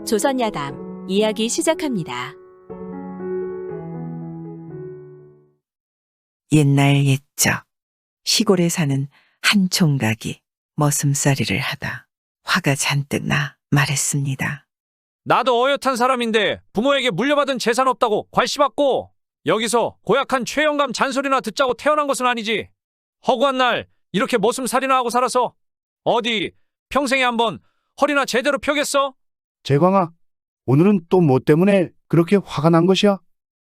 조선야담 이야기 시작합니다. 옛날 옛적 시골에 사는 한 총각이 머슴살이를 하다 화가 잔뜩 나 말했습니다. 나도 어엿한 사람인데 부모에게 물려받은 재산 없다고 괄시받고 여기서 고약한 최영감 잔소리나 듣자고 태어난 것은 아니지. 허구한 날 이렇게 머슴살이나 하고 살아서 어디 평생에 한번 허리나 제대로 펴겠어? 재광아, 오늘은 또 뭐 때문에 그렇게 화가 난 것이야?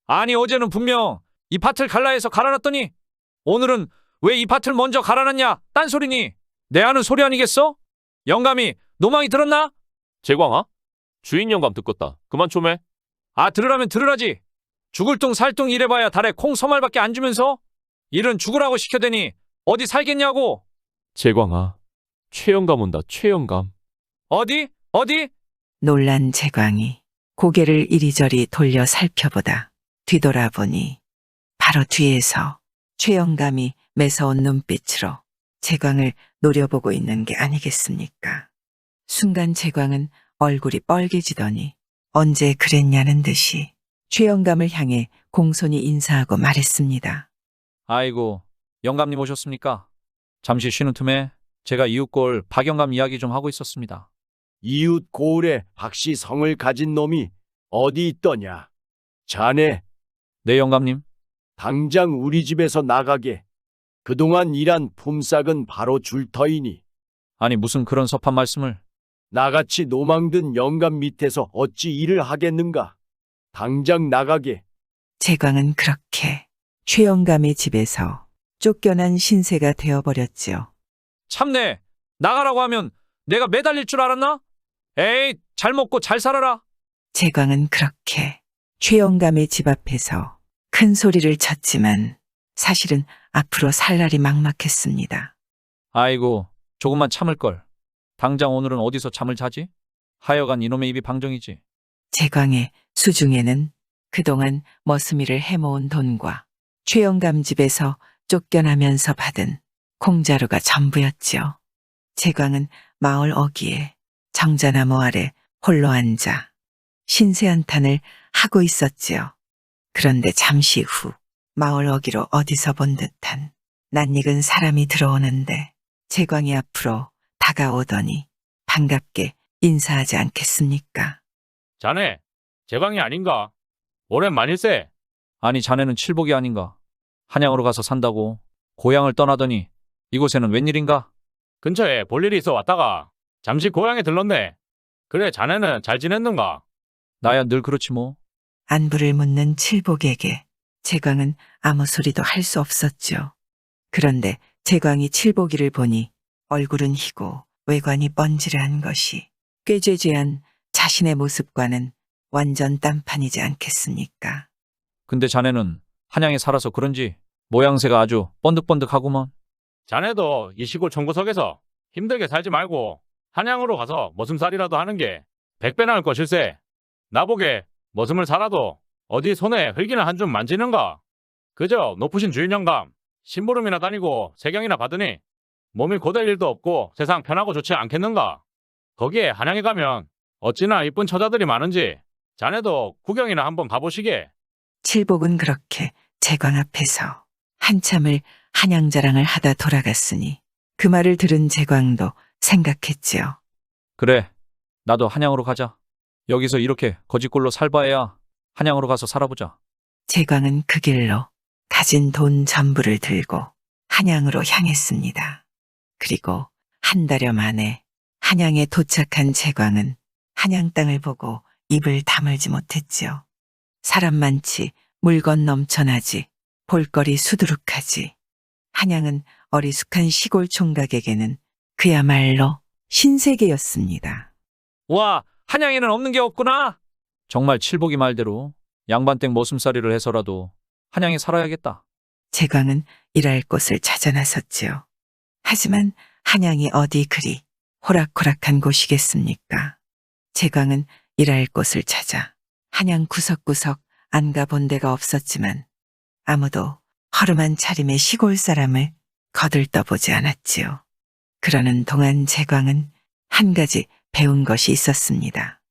아니 어제는 분명 이 밭을 갈라 해서 갈아놨더니 오늘은 왜 이 밭을 먼저 갈아놨냐 딴소리니. 내 아는 소리 아니겠어? 영감이 노망이 들었나? 재광아? 주인 영감 듣겄다. 그만 좀 해. 아 들으라면 들으라지. 죽을 둥 살 둥 일해봐야 달에 콩 서말밖에 안 주면서 일은 죽으라고 시켜대니 어디 살겠냐고. 재광아, 최영감 온다. 최영감. 어디? 놀란 재광이 고개를 이리저리 돌려 살펴보다 뒤돌아보니 바로 뒤에서 최영감이 매서운 눈빛으로 재광을 노려보고 있는 게 아니겠습니까? 순간 재광은 얼굴이 빨개지더니 언제 그랬냐는 듯이 최영감을 향해 공손히 인사하고 말했습니다. 아이고 영감님 오셨습니까? 잠시 쉬는 틈에 제가 이웃골 박영감 이야기 좀 하고 있었습니다. 이웃 고을에 박씨 성을 가진 놈이 어디 있더냐? 자네, 네 영감님. 당장 우리 집에서 나가게. 그동안 일한 품삯은 바로 줄 터이니 아니 무슨 그런 섭한 말씀을. 나같이 노망든 영감 밑에서 어찌 일을 하겠는가? 당장 나가게. 재광은 그렇게 최영감의 집에서 쫓겨난 신세가 되어버렸지요. 참내 나가라고 하면 내가 매달릴 줄 알았나? 에이 잘 먹고 잘 살아라. 재광은 그렇게 최영감의 집 앞에서 큰 소리를 쳤지만 사실은 앞으로 살 날이 막막했습니다. 아이고 조금만 참을걸. 당장 오늘은 어디서 잠을 자지? 하여간 이놈의 입이 방정이지. 재광의 수중에는 그동안 머슴이를 해모은 돈과 최영감 집에서 쫓겨나면서 받은 콩자루가 전부였지요. 재광은 마을 어귀에 정자나무 아래 홀로 앉아 신세한탄을 하고 있었지요. 그런데 잠시 후 마을 어귀로 어디서 본 듯한 낯익은 사람이 들어오는데 재광이 앞으로 다가오더니 반갑게 인사하지 않겠습니까? 자네, 재광이 아닌가? 오랜만일세. 아니 자네는 칠복이 아닌가? 한양으로 가서 산다고 고향을 떠나더니 이곳에는 웬일인가? 근처에 볼 일이 있어 왔다가 잠시 고향에 들렀네. 그래, 자네는 잘 지냈는가? 나야 늘 그렇지 뭐. 안부를 묻는 칠복에게 재광은 아무 소리도 할 수 없었죠. 그런데 재광이 칠복이를 보니 얼굴은 희고 외관이 뻔질한 것이 꾀죄죄한 자신의 모습과는 완전 딴판이지 않겠습니까? 근데 자네는 한양에 살아서 그런지 모양새가 아주 번득번득하구먼. 자네도 이 시골 청구석에서 힘들게 살지 말고 한양으로 가서 머슴살이라도 하는 게 100배 나을 것일세. 나보게 머슴을 살아도 어디 손에 흙이나 한 줌 만지는가? 그저 높으신 주인 영감 심부름이나 다니고 세경이나 받으니 몸이 고될 일도 없고 세상 편하고 좋지 않겠는가? 거기에 한양에 가면 어찌나 이쁜 처자들이 많은지 자네도 구경이나 한번 가보시게. 칠복은 그렇게 재광 앞에서 한참을 한양 자랑을 하다 돌아갔으니 그 말을 들은 재광도 생각했지요. 그래 나도 한양으로 가자. 여기서 이렇게 거지꼴로 살바해야 한양으로 가서 살아보자. 재광은 그 길로 가진 돈 전부를 들고 한양으로 향했습니다. 그리고 한 달여 만에 한양에 도착한 재광은 한양 땅을 보고 입을 다물지 못했지요. 사람 많지, 물건 넘쳐나지, 볼거리 수두룩하지. 한양은 어리숙한 시골 총각에게는 그야말로 신세계였습니다. 와 한양에는 없는 게 없구나. 정말 칠복이 말대로 양반댁 머슴살이를 해서라도 한양에 살아야겠다. 재광은 일할 곳을 찾아 나섰지요. 하지만 한양이 어디 그리 호락호락한 곳이겠습니까? 재광은 일할 곳을 찾아 한양 구석구석 안 가본 데가 없었지만 아무도 허름한 차림의 시골 사람을 거들떠보지 않았지요. 그러는 동안 재광은 한 가지 배운 것이 있었습니다.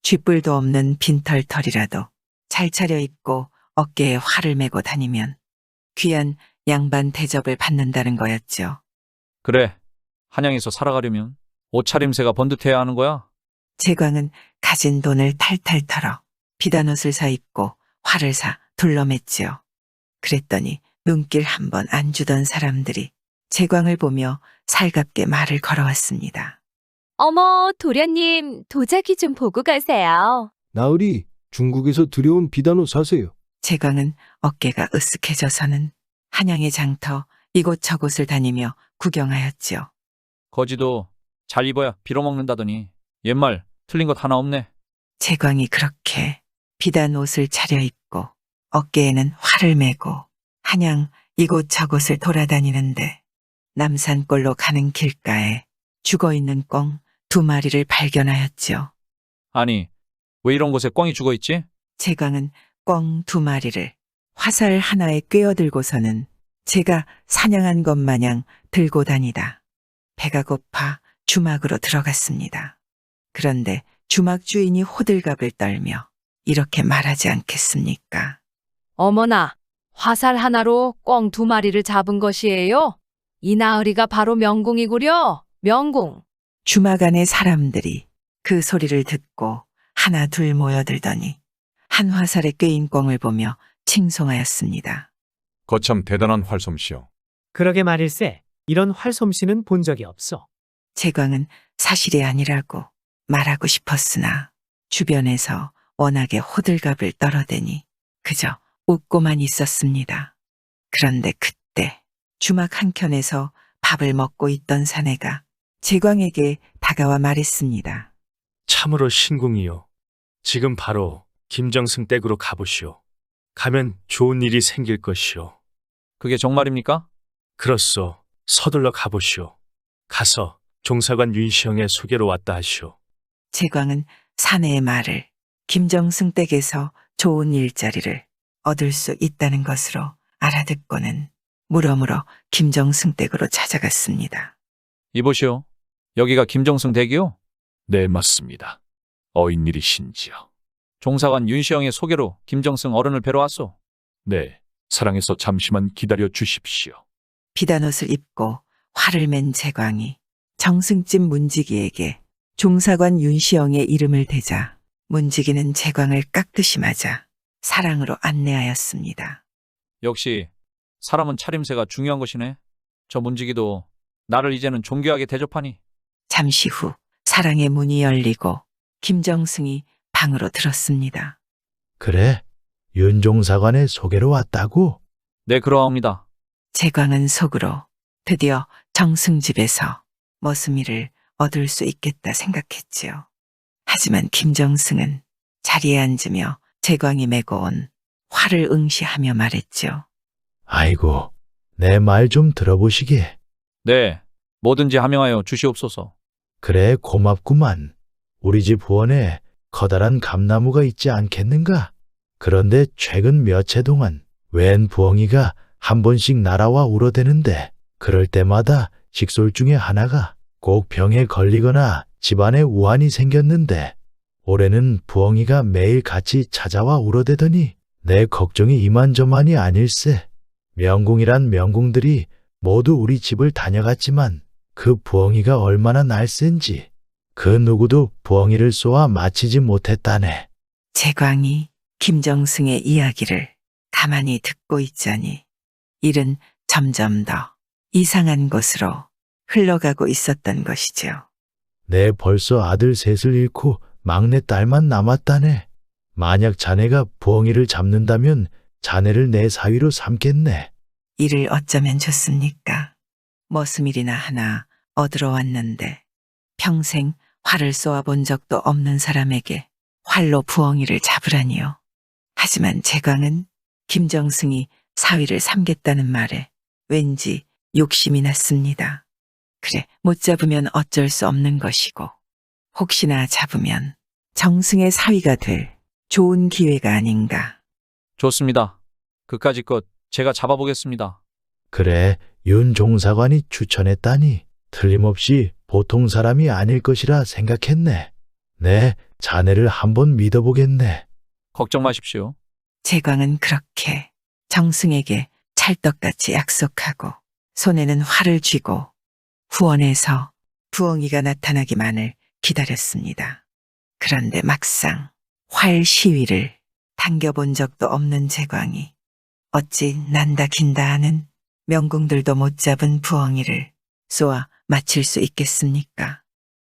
쥐뿔도 없는 빈털털이라도 잘 차려입고 어깨에 활을 메고 다니면 귀한 양반 대접을 받는다는 거였죠. 그래. 한양에서 살아가려면 옷차림새가 번듯해야 하는 거야. 제광은 가진 돈을 탈탈 털어 비단 옷을 사 입고 활을 사 둘러맸지요. 그랬더니 눈길 한 번 안 주던 사람들이 제광을 보며 살갑게 말을 걸어왔습니다. 어머, 도련님, 도자기 좀 보고 가세요. 나으리, 중국에서 들여온 비단옷 사세요. 제광은 어깨가 으쓱해져서는 한양의 장터 이곳저곳을 다니며 구경하였지요. 거지도 잘 입어야 빌어먹는다더니 옛말 틀린 것 하나 없네. 제광이 그렇게 비단 옷을 차려입고 어깨에는 활을 메고 한양 이곳저곳을 돌아다니는데 남산골로 가는 길가에 죽어있는 꿩 2마리를 발견하였지요. 아니, 왜 이런 곳에 꿩이 죽어있지? 제광은 꿩 2마리를 화살 하나에 꿰어들고서는 제가 사냥한 것 마냥 들고 다니다 배가 고파 주막으로 들어갔습니다. 그런데 주막 주인이 호들갑을 떨며 이렇게 말하지 않겠습니까? 어머나, 화살 하나로 꿩 2마리를 잡은 것이에요? 이 나으리가 바로 명궁이구려, 명궁. 주막 안의 사람들이 그 소리를 듣고 하나 둘 모여들더니 한 화살에 꿰인 꿩을 보며 칭송하였습니다. 거참 대단한 활솜씨요. 그러게 말일세. 이런 활솜씨는 본 적이 없어. 제광은 사실이 아니라고 말하고 싶었으나 주변에서 워낙에 호들갑을 떨어대니 그저 웃고만 있었습니다. 그런데 그때 주막 한켠에서 밥을 먹고 있던 사내가 제광에게 다가와 말했습니다. 참으로 신궁이요. 지금 바로 김정승 댁으로 가보시오. 가면 좋은 일이 생길 것이오. 그게 정말입니까? 그렇소. 서둘러 가보시오. 가서 종사관 윤시영의 소개로 왔다 하시오. 제광은 사내의 말을 김정승 댁에서 좋은 일자리를 얻을 수 있다는 것으로 알아듣고는 물어물어 김정승 댁으로 찾아갔습니다. 이보시오. 여기가 김정승 댁이요? 네, 맞습니다. 어인일이신지요? 종사관 윤시영의 소개로 김정승 어른을 뵈러 왔소. 네, 사랑해서 잠시만 기다려 주십시오. 비단옷을 입고 활을 맨 제광이 정승집 문지기에게 종사관 윤시영의 이름을 대자 문지기는 제광을 깍듯이 맞아 사랑으로 안내하였습니다. 역시 사람은 차림새가 중요한 것이네. 저 문지기도 나를 이제는 존귀하게 대접하니. 잠시 후 사랑의 문이 열리고 김정승이 방으로 들었습니다. 그래, 윤종사관의 소개로 왔다고? 네, 그러합니다. 제광은 속으로 드디어 정승집에서 머슴이를 얻을 수 있겠다 생각했지요. 하지만 김정승은 자리에 앉으며 제광이 메고 온 활을 응시하며 말했지요. 아이고, 내 말 좀 들어보시게. 네, 뭐든지 하명하여 주시옵소서. 그래, 고맙구만. 우리 집 후원에 커다란 감나무가 있지 않겠는가? 그런데 최근 몇 해 동안 웬 부엉이가 한 번씩 날아와 울어대는데 그럴 때마다 식솔 중에 하나가 꼭 병에 걸리거나 집안에 우환이 생겼는데 올해는 부엉이가 매일 같이 찾아와 울어대더니 내 걱정이 이만저만이 아닐세. 명궁이란 명궁들이 모두 우리 집을 다녀갔지만 그 부엉이가 얼마나 날쌘지 그 누구도 부엉이를 쏘아 마치지 못했다네. 제광이 김정승의 이야기를 가만히 듣고 있자니 일은 점점 더 이상한 곳으로 흘러가고 있었던 것이죠. 내 벌써 아들 셋을 잃고 막내 딸만 남았다네. 만약 자네가 부엉이를 잡는다면 자네를 내 사위로 삼겠네. 이를 어쩌면 좋습니까? 머슴일이나 하나 얻으러 왔는데 평생 활을 쏘아본 적도 없는 사람에게 활로 부엉이를 잡으라니요. 하지만 제광은 김정승이 사위를 삼겠다는 말에 왠지 욕심이 났습니다. 그래, 못 잡으면 어쩔 수 없는 것이고 혹시나 잡으면 정승의 사위가 될 좋은 기회가 아닌가. 좋습니다. 그까짓 것 제가 잡아보겠습니다. 그래, 윤 종사관이 추천했다니 틀림없이 보통 사람이 아닐 것이라 생각했네. 네, 자네를 한번 믿어보겠네. 걱정 마십시오. 제광은 그렇게 정승에게 찰떡같이 약속하고 손에는 활을 쥐고 후원에서 부엉이가 나타나기만을 기다렸습니다. 그런데 막상 활 시위를 당겨본 적도 없는 제광이 어찌 난다 긴다 하는 명궁들도 못 잡은 부엉이를 쏘아 맞힐 수 있겠습니까?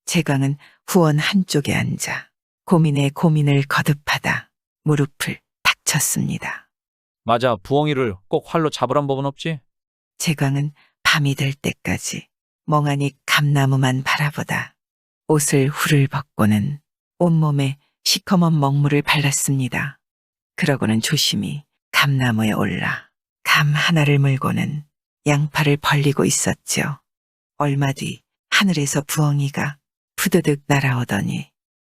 제광은 후원 한쪽에 앉아 고민에 고민을 거듭하다 무릎을 탁 쳤습니다. 맞아, 부엉이를 꼭 활로 잡으란 법은 없지? 제광은 밤이 될 때까지 멍하니 감나무만 바라보다 옷을 후를 벗고는 온몸에 시커먼 먹물을 발랐습니다. 그러고는 조심히 감나무에 올라 감 하나를 물고는 양팔을 벌리고 있었죠. 얼마 뒤 하늘에서 부엉이가 푸드득 날아오더니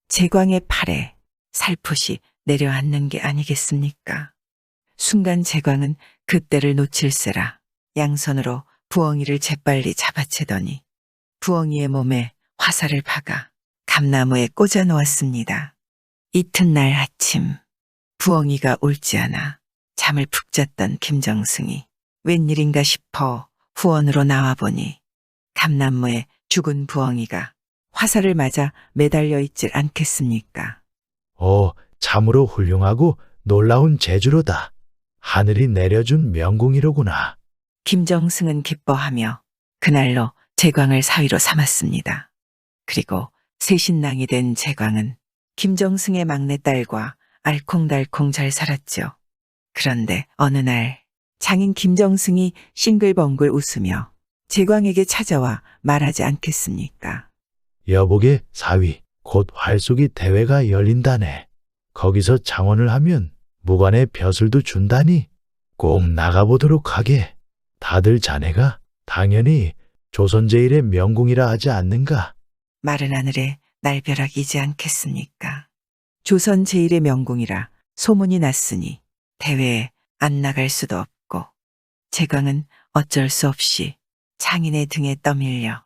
제광의 팔에 살포시 내려앉는 게 아니겠습니까? 순간 제광은 그때를 놓칠세라 양손으로 부엉이를 재빨리 잡아채더니 부엉이의 몸에 화살을 박아 감나무에 꽂아 놓았습니다. 이튿날 아침 부엉이가 옳지 않아 잠을 푹 잤던 김정승이 웬일인가 싶어 후원으로 나와보니 감나무에 죽은 부엉이가 화살을 맞아 매달려 있질 않겠습니까? 참으로 훌륭하고 놀라운 재주로다. 하늘이 내려준 명궁이로구나. 김정승은 기뻐하며 그날로 제광을 사위로 삼았습니다. 그리고 새신랑이 된 제광은 김정승의 막내딸과 알콩달콩 잘 살았죠. 그런데 어느 날 장인 김정승이 싱글벙글 웃으며 제광에게 찾아와 말하지 않겠습니까? 여보게 사위, 곧 활쏘기 대회가 열린다네. 거기서 장원을 하면 무관의 벼슬도 준다니 꼭 나가보도록 하게. 다들 자네가 당연히 조선제일의 명궁이라 하지 않는가? 마른 하늘에 날벼락이지 않겠습니까? 조선 제일의 명궁이라 소문이 났으니 대회에 안 나갈 수도 없고 제광은 어쩔 수 없이 장인의 등에 떠밀려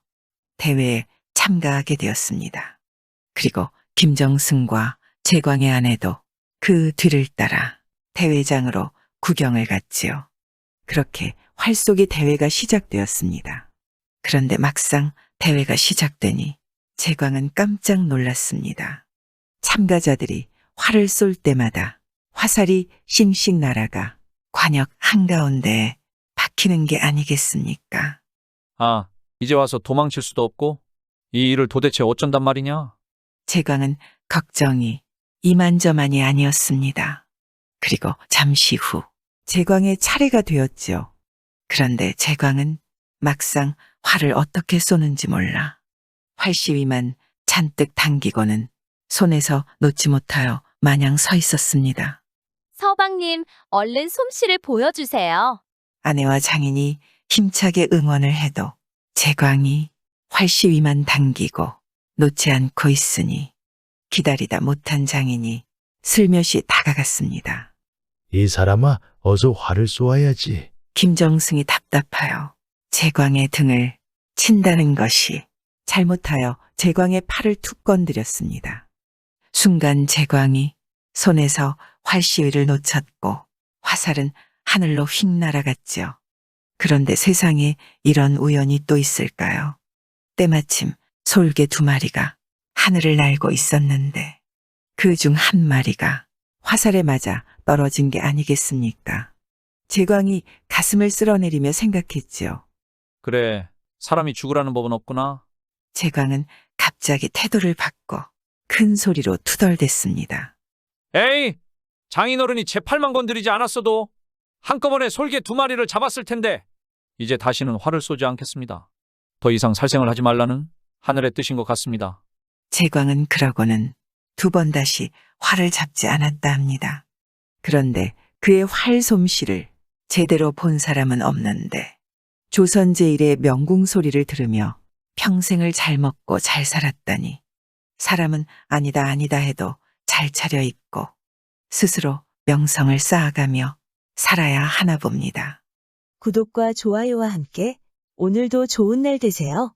대회에 참가하게 되었습니다. 그리고 김정승과 제광의 아내도 그 뒤를 따라 대회장으로 구경을 갔지요. 그렇게 활쏘기 대회가 시작되었습니다. 그런데 막상 대회가 시작되니 제광은 깜짝 놀랐습니다. 참가자들이 활을 쏠 때마다 화살이 싱싱 날아가 관역 한가운데에 박히는 게 아니겠습니까? 아, 이제 와서 도망칠 수도 없고 이 일을 도대체 어쩐단 말이냐? 제광은 걱정이 이만저만이 아니었습니다. 그리고 잠시 후 제광의 차례가 되었지요. 그런데 제광은 막상 활을 어떻게 쏘는지 몰라 활시위만 잔뜩 당기고는 손에서 놓지 못하여 마냥 서 있었습니다. 서방님, 얼른 솜씨를 보여주세요. 아내와 장인이 힘차게 응원을 해도 제광이 활시위만 당기고 놓지 않고 있으니 기다리다 못한 장인이 슬며시 다가갔습니다. 이 사람아, 어서 활을 쏘아야지. 김정승이 답답하여 제광의 등을 친다는 것이 잘못하여 제광의 팔을 툭 건드렸습니다. 순간 제광이 손에서 활시위를 놓쳤고 화살은 하늘로 휙 날아갔죠. 그런데 세상에 이런 우연이 또 있을까요? 때마침 솔개 2마리가 하늘을 날고 있었는데 그 중 한 마리가 화살에 맞아 떨어진 게 아니겠습니까? 제광이 가슴을 쓸어내리며 생각했지요. 그래, 사람이 죽으라는 법은 없구나. 제광은 갑자기 태도를 바꿔 큰 소리로 투덜댔습니다. 에이! 장인어른이 제 팔만 건드리지 않았어도 한꺼번에 솔개 2마리를 잡았을 텐데 이제 다시는 활을 쏘지 않겠습니다. 더 이상 살생을 하지 말라는 하늘의 뜻인 것 같습니다. 제광은 그러고는 2번 다시 활을 잡지 않았다 합니다. 그런데 그의 활 솜씨를 제대로 본 사람은 없는데 조선 제일의 명궁 소리를 들으며 평생을 잘 먹고 잘 살았다니 사람은 아니다 아니다 해도 잘 차려입고 스스로 명성을 쌓아가며 살아야 하나 봅니다. 구독과 좋아요와 함께 오늘도 좋은 날 되세요.